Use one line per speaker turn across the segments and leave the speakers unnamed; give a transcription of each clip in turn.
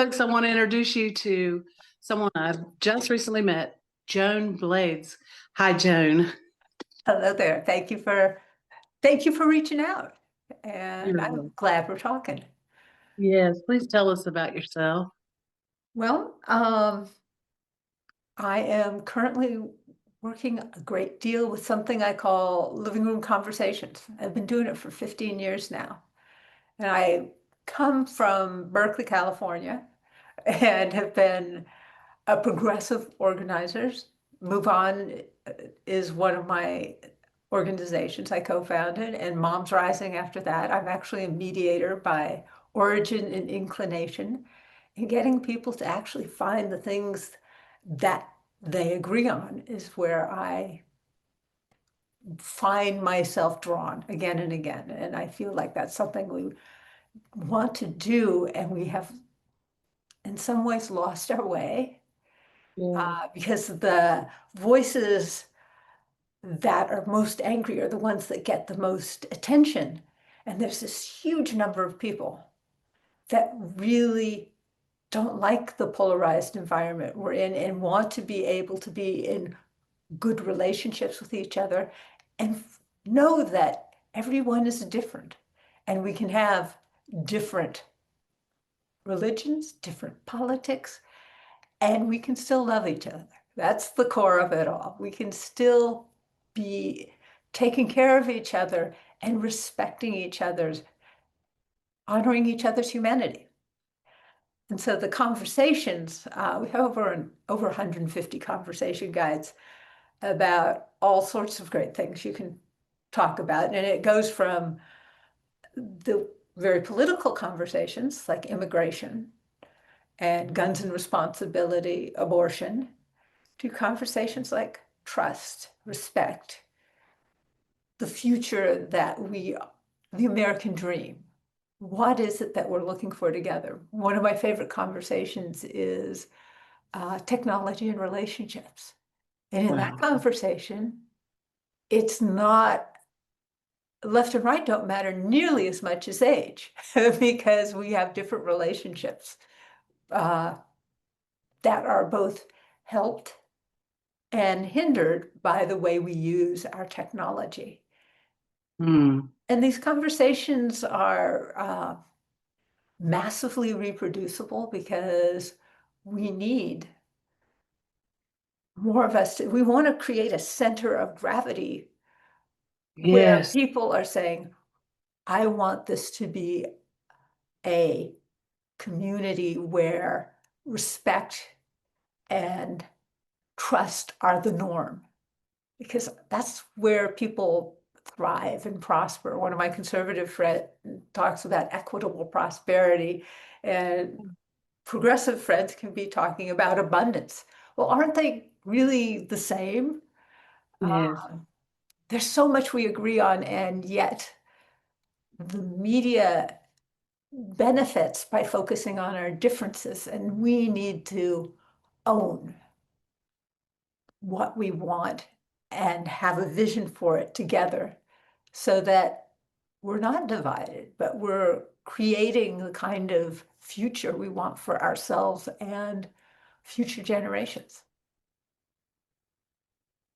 folks, I want to introduce you to someone I've just recently met, Joan Blades. Hi, Joan.
Hello there. Thank you for reaching out. And
You're
I'm
welcome.
glad we're talking.
Yes, please tell us about yourself.
Well, I am currently working a great deal with something I call living room conversations. I've been doing it for 15 years now. And I come from Berkeley, California, and have been a progressive organizer. Move On is one of my organizations I co-founded, and Moms Rising after that. I'm actually a mediator by origin and inclination, and getting people to actually find the things that they agree on is where I find myself drawn again and again. And I feel like that's something we want to do, and we have in some ways lost our way
Yeah.
because the voices that are most angry are the ones that get the most attention. And there's this huge number of people that really don't like the polarized environment we're in and want to be able to be in good relationships with each other and know that everyone is different and we can have different religions, different politics, and we can still love each other. That's the core of it all. We can still be taking care of each other and respecting each other's, honoring each other's humanity. And so the conversations, we have over 150 conversation guides about all sorts of great things you can talk about. And it goes from the very political conversations like immigration and guns and responsibility, abortion, to conversations like trust, respect, the future the American dream. What is it that we're looking for together? One of my favorite conversations is technology and relationships. And in that
Wow.
conversation, it's not left and right don't matter nearly as much as age because we have different relationships that are both helped and hindered by the way we use our technology.
Hmm.
And these conversations are massively reproducible because we need more of us. We want to create a center of gravity where
Yes.
people are saying, I want this to be a community where respect and trust are the norm, because that's where people thrive and prosper. One of my conservative friends talks about equitable prosperity, and progressive friends can be talking about abundance. Well, aren't they really the same?
Yes.
There's so much we agree on, and yet the media benefits by focusing on our differences, and we need to own what we want and have a vision for it together so that we're not divided, but we're creating the kind of future we want for ourselves and future generations.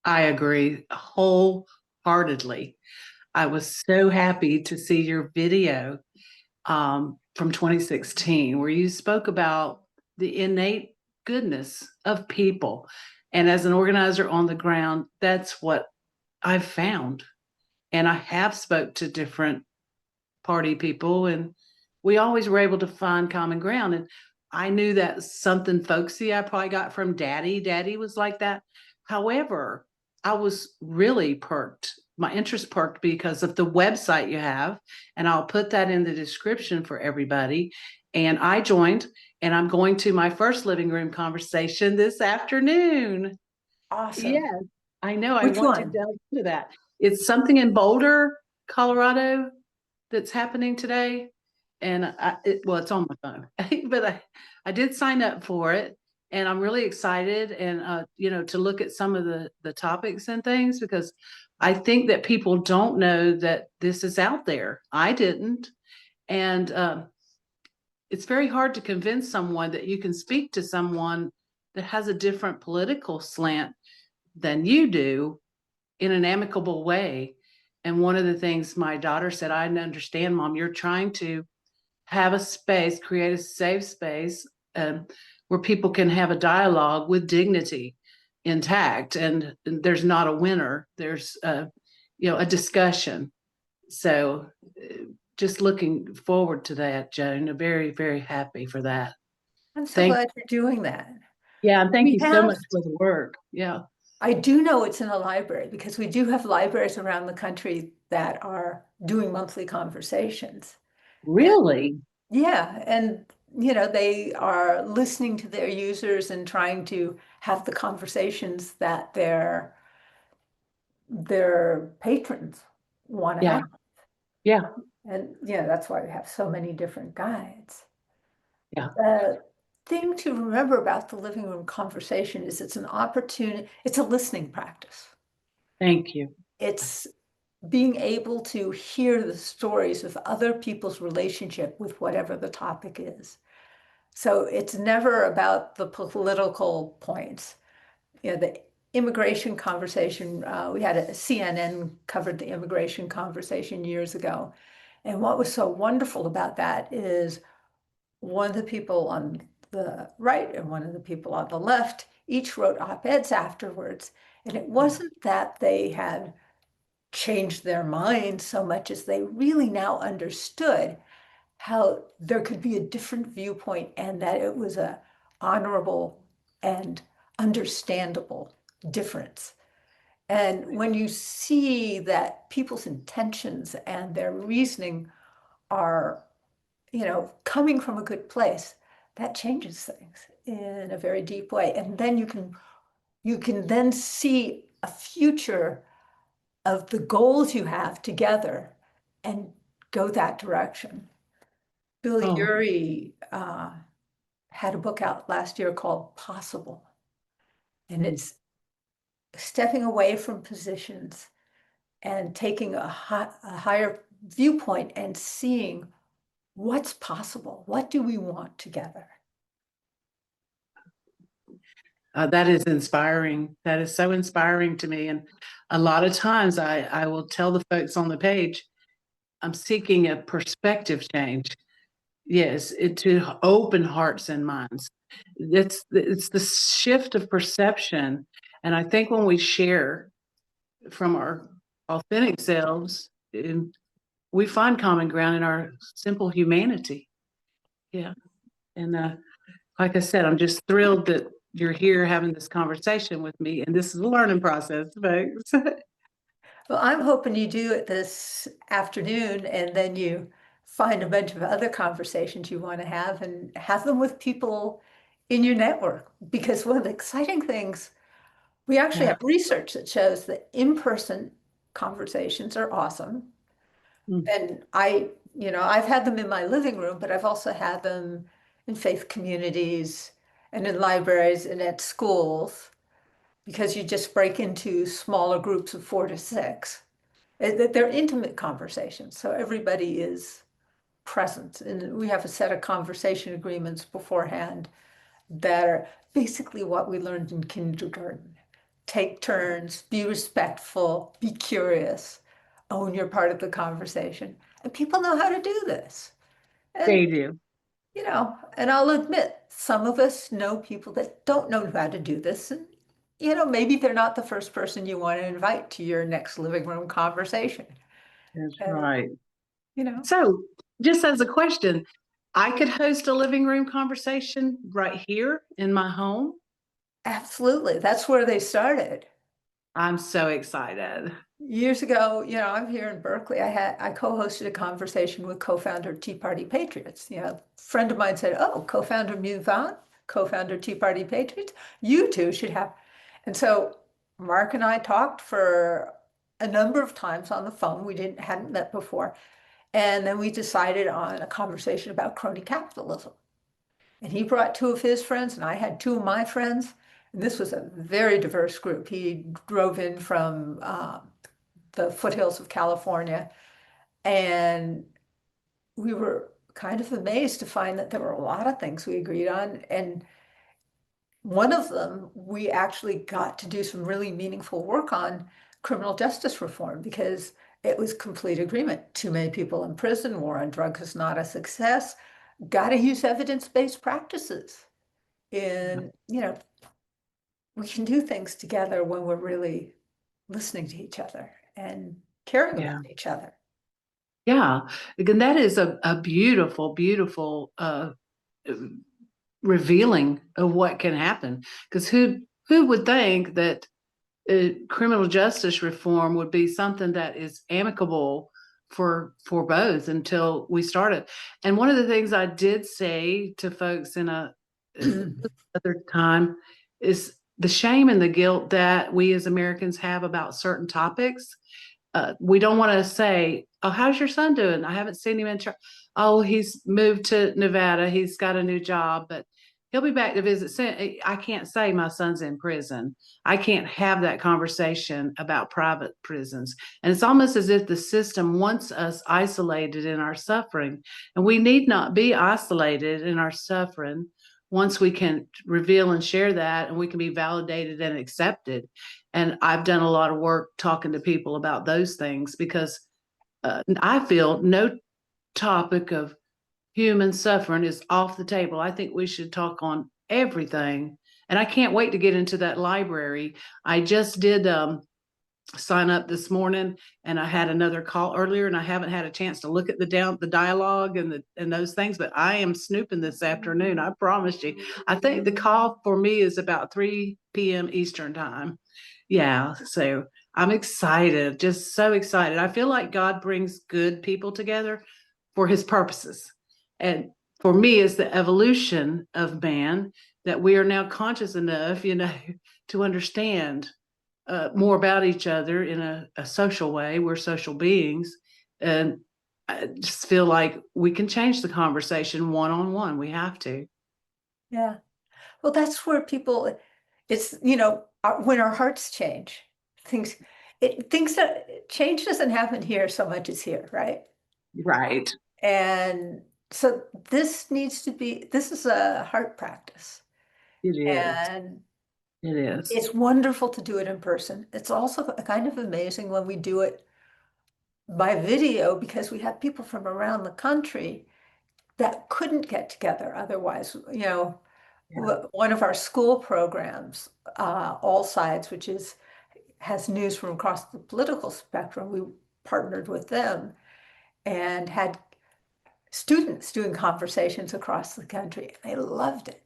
I agree wholeheartedly. I was so happy to see your video from 2016 where you spoke about the innate goodness of people. And as an organizer on the ground, that's what I've found. And I have spoke to different party people, and we always were able to find common ground. And I knew that something folksy I probably got from daddy. Daddy was like that. However, I was really perked. My interest perked because of the website you have, and I'll put that in the description for everybody. And I joined, and I'm going to my first living room conversation this afternoon.
Awesome.
Yes, I know. I
Which
want to
one?
delve into that. It's something in Boulder, Colorado, that's happening today. And well, it's on my phone, but I did sign up for it, and I'm really excited. And to look at some of the topics and things, because I think that people don't know that this is out there. I didn't, and it's very hard to convince someone that you can speak to someone that has a different political slant than you do in an amicable way. And one of the things my daughter said, I understand, Mom, you're trying to have a space, create a safe space, where people can have a dialogue with dignity intact, and there's not a winner. There's a discussion. So just looking forward to that, Joan. I'm very, very happy for that.
I'm so
Thank
glad you're doing that.
Yeah, and thank
We
you so
have,
much for the work. Yeah.
I do know it's in a library because we do have libraries around the country that are doing monthly conversations. And
Really?
yeah, and they are listening to their users and trying to have the conversations that their patrons want to
Yeah.
have.
Yeah.
And that's why we have so many different guides.
Yeah.
The thing to remember about the living room conversation is it's an opportunity, it's a listening practice.
Thank you.
It's being able to hear the stories of other people's relationship with whatever the topic is. So it's never about the political points. The immigration conversation, we had a CNN covered the immigration conversation years ago. And what was so wonderful about that is one of the people on the right and one of the people on the left each wrote op-eds afterwards. And it wasn't that they had changed their minds so much as they really now understood how there could be a different viewpoint and that it was a honorable and understandable difference. And when you see that people's intentions and their reasoning are, coming from a good place, that changes things in a very deep way. And then you can then see a future of the goals you have together and go that direction. Bill
Oh,
Urey had a book out last year called Possible, and it's stepping away from positions and taking a higher viewpoint and seeing what's possible. What do we want together?
that is inspiring. That is so inspiring to me. And a lot of times I will tell the folks on the page, I'm seeking a perspective change. Yes, to open hearts and minds. It's the shift of perception. And I think when we share from our authentic selves, we find common ground in our simple humanity. Yeah. And like I said, I'm just thrilled that you're here having this conversation with me. And this is a learning process, folks.
Well, I'm hoping you do it this afternoon and then you find a bunch of other conversations you want to have and have them with people in your network. Because one of the exciting things, we actually
Yeah.
have research that shows that in-person conversations are awesome.
Mm.
And I've had them in my living room, but I've also had them in faith communities and in libraries and at schools because you just break into smaller groups of 4 to 6. They're intimate conversations, so everybody is present. And we have a set of conversation agreements beforehand that are basically what we learned in kindergarten. Take turns, be respectful, be curious, own your part of the conversation. And people know how to do this. And,
They do.
and I'll admit, some of us know people that don't know how to do this. And, maybe they're not the first person you want to invite to your next living room conversation.
That's
And,
right.
you know,
So, just as a question, I could host a living room conversation right here in my home.
absolutely. That's where they started.
I'm so excited.
Years ago, I'm here in Berkeley. I co-hosted a conversation with co-founder Tea Party Patriots. A friend of mine said, "Oh, co-founder Move On, co-founder Tea Party Patriots, you two should have." And so Mark and I talked for a number of times on the phone. We hadn't met before, and then we decided on a conversation about crony capitalism. And he brought two of his friends, and I had two of my friends. And this was a very diverse group. He drove in from the foothills of California, and we were kind of amazed to find that there were a lot of things we agreed on. And one of them, we actually got to do some really meaningful work on criminal justice reform because it was complete agreement. Too many people in prison, war on drugs is not a success. Got to use evidence-based practices. And, we can do things together when we're really listening to each other and caring
Yeah.
about each other.
Yeah. Again, that is a beautiful, beautiful revealing of what can happen. Because who would think that criminal justice reform would be something that is amicable for both until we started. And one of the things I did say to folks in a other time is the shame and the guilt that we as Americans have about certain topics. We don't want to say, "Oh, how's your son doing? I haven't seen him in church. Oh, he's moved to Nevada. He's got a new job, but he'll be back to visit soon." I can't say my son's in prison. I can't have that conversation about private prisons. And it's almost as if the system wants us isolated in our suffering. And we need not be isolated in our suffering once we can reveal and share that and we can be validated and accepted. And I've done a lot of work talking to people about those things because I feel no topic of human suffering is off the table. I think we should talk on everything. And I can't wait to get into that library. I just did sign up this morning and I had another call earlier and I haven't had a chance to look at the dialogue and those things, but I am snooping this afternoon. I promise you. I think the call for me is about 3 p.m. Eastern time. Yeah. So I'm excited, just so excited. I feel like God brings good people together for his purposes. And for me, it's the evolution of man that we are now conscious enough, to understand more about each other in a social way. We're social beings. And I just feel like we can change the conversation one on one. We have to.
Yeah. Well, that's where people, it's, when our hearts change, things, things that change doesn't happen here so much as here, right?
Right.
And so this is a heart practice.
It is.
And
It is.
it's wonderful to do it in person. It's also kind of amazing when we do it by video because we have people from around the country that couldn't get together otherwise.
Yeah.
One of our school programs, All Sides, which has news from across the political spectrum, we partnered with them and had students doing conversations across the country. They loved it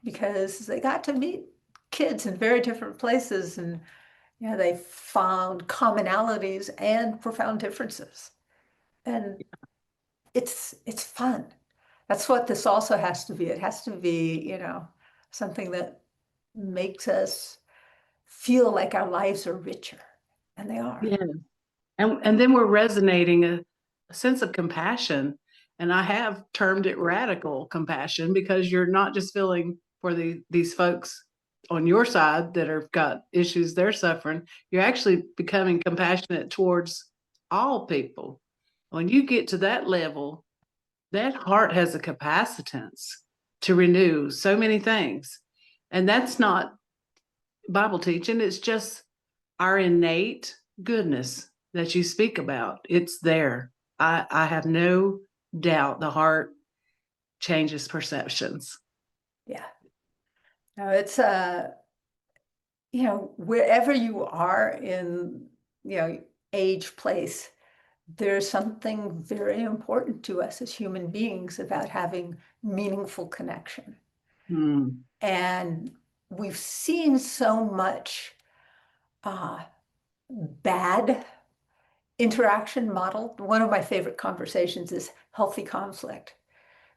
because they got to meet kids in very different places and they found commonalities and profound differences. And it's fun. That's what this also has to be. It has to be, something that makes us feel like our lives are richer, and they are.
Yeah. And then we're resonating a sense of compassion. And I have termed it radical compassion because you're not just feeling for these folks on your side that have got issues they're suffering. You're actually becoming compassionate towards all people. When you get to that level, that heart has a capacitance to renew so many things. And that's not Bible teaching, it's just our innate goodness that you speak about. It's there. I have no doubt the heart changes perceptions.
Yeah. No, it's wherever you are in, age, place, there's something very important to us as human beings about having meaningful connection.
Hmm.
And we've seen so much bad interaction modeled. One of my favorite conversations is healthy conflict,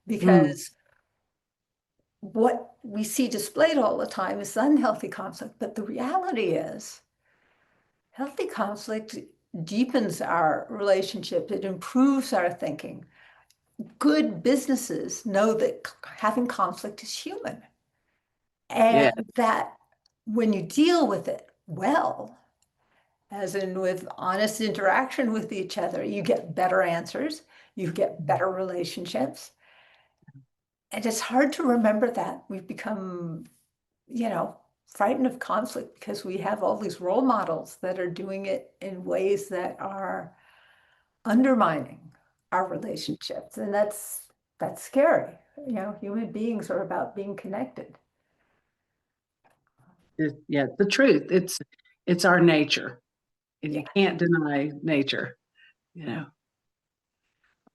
Hmm.
because what we see displayed all the time is unhealthy conflict. But the reality is, healthy conflict deepens our relationship, it improves our thinking. Good businesses know that having conflict is human,
Yeah.
and that when you deal with it well, as in with honest interaction with each other, you get better answers, you get better relationships. And it's hard to remember that. We've become, frightened of conflict because we have all these role models that are doing it in ways that are undermining our relationships. And that's scary. Human beings are about being connected.
Yeah, the truth. It's our nature, and
Yeah.
you can't deny nature. You know,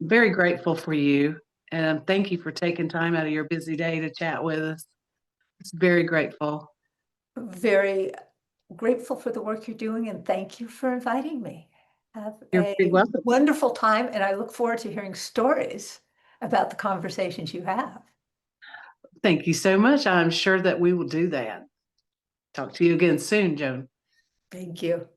I'm very grateful for you, and thank you for taking time out of your busy day to chat with us. It's very grateful.
Very grateful for the work you're doing and thank you for inviting me. Have
You're
a
very welcome.
wonderful time and I look forward to hearing stories about the conversations you have.
Thank you so much. I'm sure that we will do that. Talk to you again soon, Joan.
Thank you.